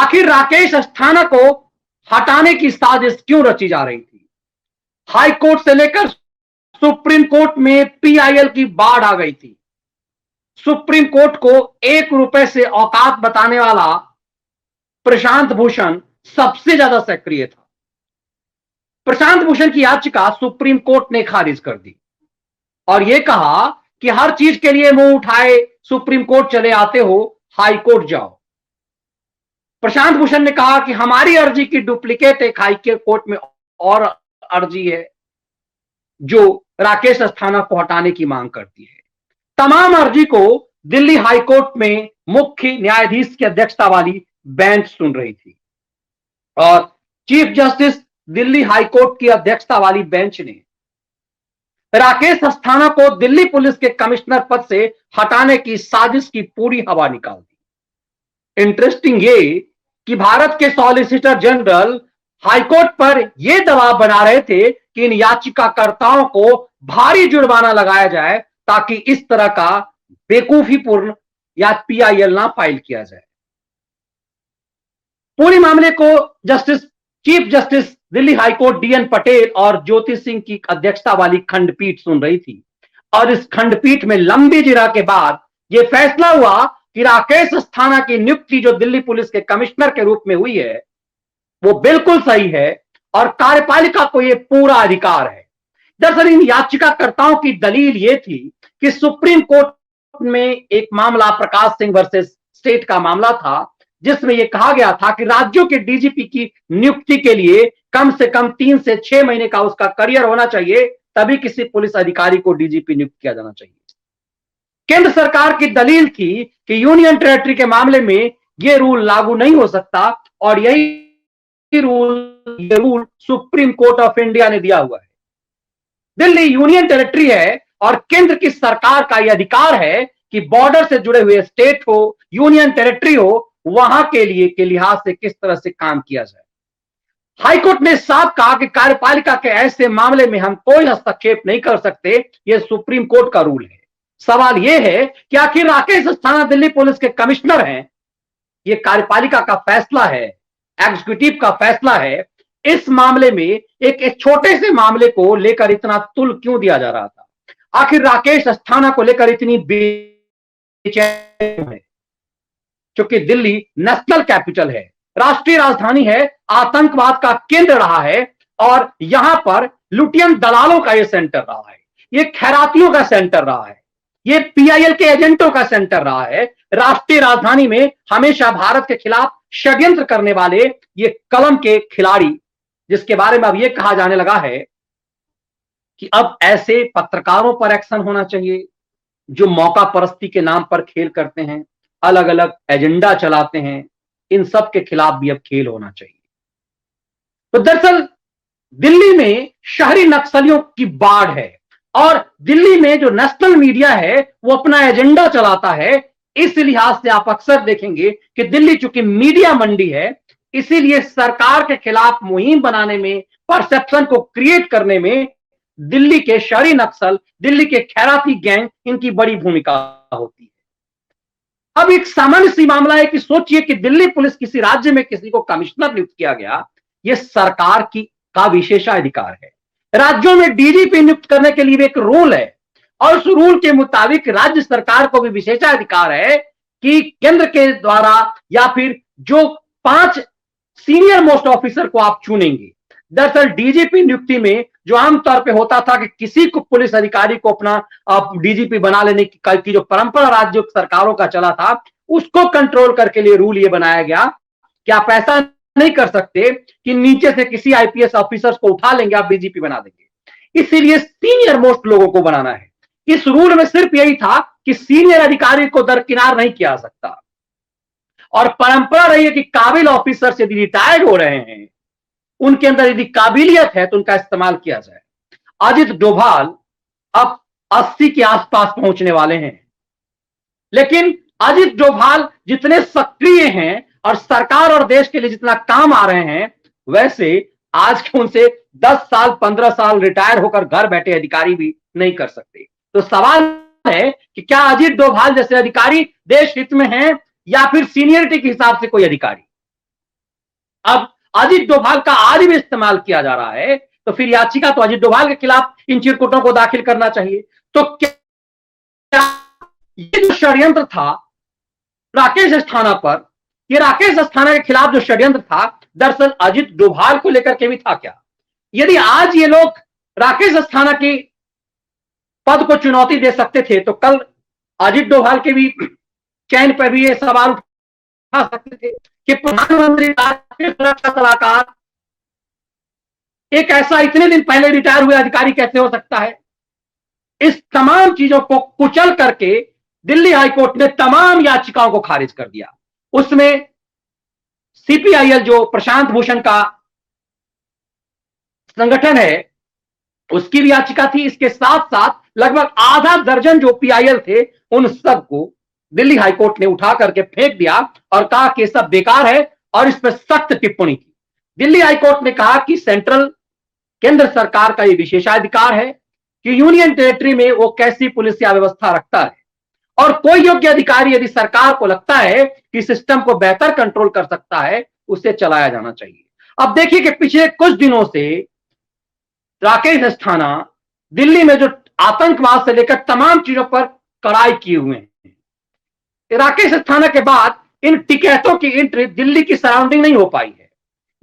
आखिर राकेश अस्थाना को हटाने की साजिश क्यों रची जा रही थी? हाई कोर्ट से लेकर सुप्रीम कोर्ट में पीआईएल की बाढ़ आ गई थी। सुप्रीम कोर्ट को 1 रुपए से औकात बताने वाला प्रशांत भूषण सबसे ज्यादा सक्रिय था। प्रशांत भूषण की याचिका सुप्रीम कोर्ट ने खारिज कर दी और यह कहा कि हर चीज के लिए मुंह उठाए सुप्रीम कोर्ट चले आते हो, हाई कोर्ट जाओ। प्रशांत भूषण ने कहा कि हमारी अर्जी की डुप्लीकेट एक हाई कोर्ट में और अर्जी है जो राकेश अस्थाना को हटाने की मांग करती है। तमाम अर्जी को दिल्ली हाई कोर्ट में मुख्य न्यायाधीश की अध्यक्षता वाली बेंच सुन रही थी और chief justice Delhi high court की अध्यक्षता वाली बेंच ने राकेश अस्थाना को दिल्ली पुलिस के कमिश्नर पद से हटाने की साजिश की पूरी हवा निकाल दी। इंटरेस्टिंग ये कि भारत के सॉलिसिटर जनरल हाईकोर्ट पर यह दबाव बना रहे थे कि इन याचिकाकर्ताओं को भारी जुर्माना लगाया जाए ताकि इस तरह का बेवकूफीपूर्ण या पीआईएल ना फाइल किया जाए। पूरे मामले को chief justice Delhi high court DN Patel और ज्योति सिंह की अध्यक्षता वाली खंडपीठ सुन रही थी और इस खंडपीठ में लंबी जिरा के बाद यह फैसला हुआ कि राकेश अस्थाना की नियुक्ति जो दिल्ली पुलिस के कमिश्नर के रूप में हुई है वो बिल्कुल सही है और कार्यपालिका को यह पूरा अधिकार है। दरअसल इन याचिकाकर्ताओं की दलील यह थी कि सुप्रीम कोर्ट में एक मामला प्रकाश सिंह वर्सेस स्टेट का मामला था जिसमें यह कहा गया था कि राज्यों के डीजीपी की नियुक्ति के लिए कम से कम 3 से 6 महीने का उसका करियर होना चाहिए, तभी किसी पुलिस अधिकारी को डीजीपी नियुक्त किया जाना चाहिए। केंद्र सरकार की दलील थी कि यूनियन टेरिटरी के मामले में यह रूल लागू नहीं हो सकता और यही rule supreme court of India ने दिया हुआ है। दिल्ली यूनियन टेरिटरी है और केंद्र की सरकार का यह अधिकार है कि बॉर्डर से जुड़े हुए स्टेट हो, यूनियन टेरिटरी हो, वहां के लिए के लिहाज से किस तरह से काम किया जाए। हाईकोर्ट ने साफ कहा कि कार्यपालिका के ऐसे मामले में हम कोई हस्तक्षेप नहीं कर सकते, यह सुप्रीम कोर्ट का रूल है। सवाल यह है कि आखिर राकेश अस्थाना दिल्ली पुलिस के कमिश्नर हैं, यह कार्यपालिका का फैसला है, एग्जीक्यूटिव का फैसला है। इस मामले में एक छोटे से मामले को लेकर इतना तुल क्यों दिया जा रहा था? आखिर राकेश अस्थाना को लेकर इतनी बेचैनी है क्योंकि दिल्ली नेशनल कैपिटल है, राष्ट्रीय राजधानी है, आतंकवाद का केंद्र रहा है और यहां पर लुटियन दलालों का यह सेंटर रहा है, यह खैरातियों का सेंटर रहा है, ये पीआईएल के एजेंटों का सेंटर रहा है। राष्ट्रीय राजधानी में हमेशा भारत के खिलाफ षड्यंत्र करने वाले ये कलम के खिलाड़ी, जिसके बारे में अब यह कहा जाने लगा है कि अब ऐसे पत्रकारों पर एक्शन होना चाहिए जो मौका परस्ती के नाम पर खेल करते हैं, अलग अलग एजेंडा चलाते हैं, इन सब के खिलाफ भी अब खेल होना चाहिए। तो दरअसल दिल्ली में शहरी नक्सलियों की बाढ़ है और दिल्ली में जो नेशनल मीडिया है वो अपना एजेंडा चलाता है। इस लिहाज से आप अक्सर देखेंगे कि दिल्ली चूंकि मीडिया मंडी है, इसीलिए सरकार के खिलाफ मुहिम बनाने में, परसेप्शन को क्रिएट करने में दिल्ली के शहरी नक्सल, दिल्ली के खैराती गैंग, इनकी बड़ी भूमिका होती है। अब एक सामान्य सी मामला है कि सोचिए कि दिल्ली पुलिस किसी राज्य में किसी को कमिश्नर नियुक्त किया गया, यह सरकार का विशेषाधिकार है। राज्यों में डीजीपी नियुक्त करने के लिए एक रूल है और उस रूल के मुताबिक राज्य सरकार को भी विशेषाधिकार है कि केंद्र के द्वारा या फिर जो 5 सीनियर मोस्ट ऑफिसर को आप चुनेंगे। दरअसल डीजीपी नियुक्ति में जो आमतौर पे होता था कि किसी को पुलिस अधिकारी को अपना डीजीपी बना लेने की जो परंपरा राज्य सरकारों का चला था, उसको कंट्रोल करके लिए रूल ये बनाया गया कि आप ऐसा नहीं कर सकते कि नीचे से किसी आईपीएस ऑफिसर्स को उठा लेंगे, आप डीजीपी बना देंगे। इसीलिए सीनियर मोस्ट लोगों को बनाना है। इस रूल में सिर्फ यही था कि सीनियर अधिकारी को दरकिनार नहीं किया सकता और परंपरा रही है कि काबिल ऑफिसर यदि रिटायर्ड हो रहे हैं, उनके अंदर यदि काबिलियत है तो उनका इस्तेमाल किया जाए। अजित डोभाल अब 80 के आसपास पहुंचने वाले हैं, लेकिन अजित डोभाल जितने सक्रिय हैं और सरकार और देश के लिए जितना काम आ रहे हैं, वैसे आज के उनसे 10 साल 15 साल रिटायर होकर घर बैठे अधिकारी भी नहीं कर सकते। तो सवाल है कि क्या अजित डोभाल जैसे अधिकारी देश हित में हैं या फिर सीनियरिटी के हिसाब से कोई अधिकारी? अब अजित डोभाल का आज भी इस्तेमाल किया जा रहा है, तो फिर याचिका तो अजित डोभाल के खिलाफ इन चिरकुटों को दाखिल करना चाहिए। तो क्या ये जो षड्यंत्र था राकेश अस्थाना पर, ये राकेश अस्थाना के खिलाफ जो षड्यंत्र था, दरअसल अजित डोभाल को लेकर के भी था क्या? यदि आज ये लोग राकेश अस्थाना की पद को चुनौती दे सकते थे, तो कल अजित डोभाल के भी चयन पर भी ये सवाल उठा सकते थे कि प्रधानमंत्री राष्ट्रीय सुरक्षा सलाहकार एक ऐसा इतने दिन पहले रिटायर हुए अधिकारी कैसे हो सकता है? इस तमाम चीजों को कुचल करके दिल्ली हाईकोर्ट ने तमाम याचिकाओं को खारिज कर दिया। उसमें सीपीआईएल जो प्रशांत भूषण का संगठन है, उसकी भी याचिका थी। इसके साथ साथ लगभग आधा दर्जन जो पीआईएल थे, उन सबको दिल्ली हाईकोर्ट ने उठा करके फेंक दिया और कहा कि सब बेकार है, और इस पर सख्त टिप्पणी की। दिल्ली हाईकोर्ट ने कहा कि केंद्र सरकार का यह विशेषाधिकार है कि यूनियन टेरिटरी में वो कैसी पुलिस या व्यवस्था रखता है, और कोई योग्य अधिकारी यदि सरकार को लगता है कि सिस्टम को बेहतर कंट्रोल कर सकता है, उसे चलाया जाना चाहिए। अब देखिए कि पिछले कुछ दिनों से राकेश अस्थाना दिल्ली में जो आतंकवाद से लेकर तमाम चीजों पर कड़ाई किए हुए हैं। राकेश अस्थाना के बाद इन टिकैतों की एंट्री दिल्ली की सराउंडिंग नहीं हो पाई है।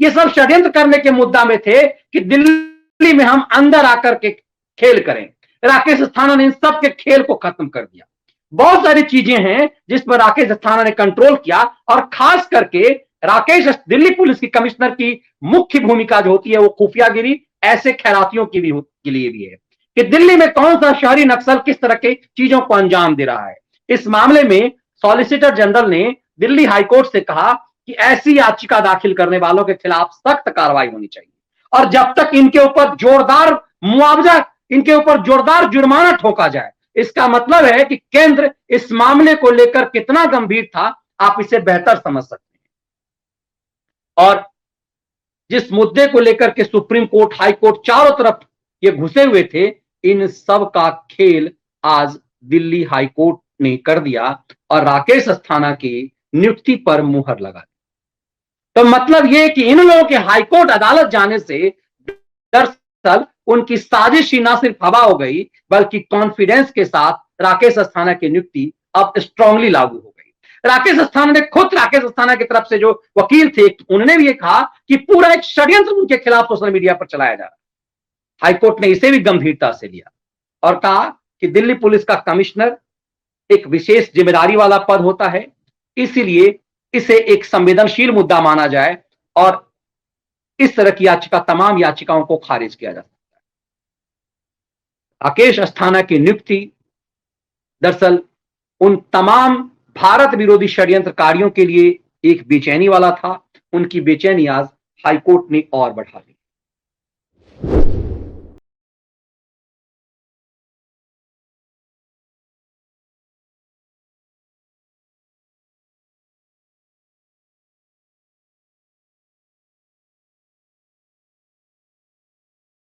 ये सब षड्यंत्र करने के मुद्दा में थे कि दिल्ली में हम अंदर आकर के खेल करें। राकेश अस्थाना ने इन सब के खेल को खत्म कर दिया। बहुत सारी चीजें हैं जिस पर राकेश अस्थाना ने कंट्रोल किया, और खास करके दिल्ली पुलिस की कमिश्नर की मुख्य भूमिका जो होती है वो खुफियागिरी ऐसे खैरातियों की भी के लिए भी है कि दिल्ली में कौन सा शहरी नक्सल किस तरह के चीजों को अंजाम दे रहा है। इस मामले में सॉलिसिटर जनरल ने दिल्ली हाईकोर्ट से कहा कि ऐसी याचिका दाखिल करने वालों के खिलाफ सख्त कार्रवाई होनी चाहिए, और जब तक इनके ऊपर जोरदार मुआवजा, इनके ऊपर जोरदार जुर्माना ठोका जाए। इसका मतलब है कि केंद्र इस मामले को लेकर कितना गंभीर था, आप इसे बेहतर समझ सकते हैं। और जिस मुद्दे को लेकर के सुप्रीम कोर्ट, हाई कोर्ट चारों तरफ ये घुसे हुए थे, इन सब का खेल आज दिल्ली हाई कोर्ट ने कर दिया और राकेश अस्थाना की नियुक्ति पर मुहर लगा दी। तो मतलब ये कि इन लोगों के हाई कोर्ट अदालत जाने से दरअसल उनकी साजिश ही ना सिर्फ हवा हो गई, बल्कि कॉन्फिडेंस के साथ राकेश अस्थाना की नियुक्ति अब स्ट्रांगली लागू हो गई। राकेश अस्थाना ने खुद, राकेश अस्थाना की तरफ से जो वकील थे, उन्होंने भी ये कहा कि पूरा एक षड्यंत्र उनके खिलाफ सोशल मीडिया पर चलाया जा रहा है। हाईकोर्ट ने इसे भी गंभीरता से लिया और कहा कि दिल्ली पुलिस का कमिश्नर एक विशेष जिम्मेदारी वाला पद होता है, इसीलिए इसे एक संवेदनशील मुद्दा माना जाए और इस तरह की याचिका, तमाम याचिकाओं को खारिज किया जा सकता है। राकेश अस्थाना की नियुक्ति दरअसल उन तमाम भारत विरोधी षड्यंत्रकारियों के लिए एक बेचैनी वाला था। उनकी बेचैनी आज हाईकोर्ट ने और बढ़ा दी।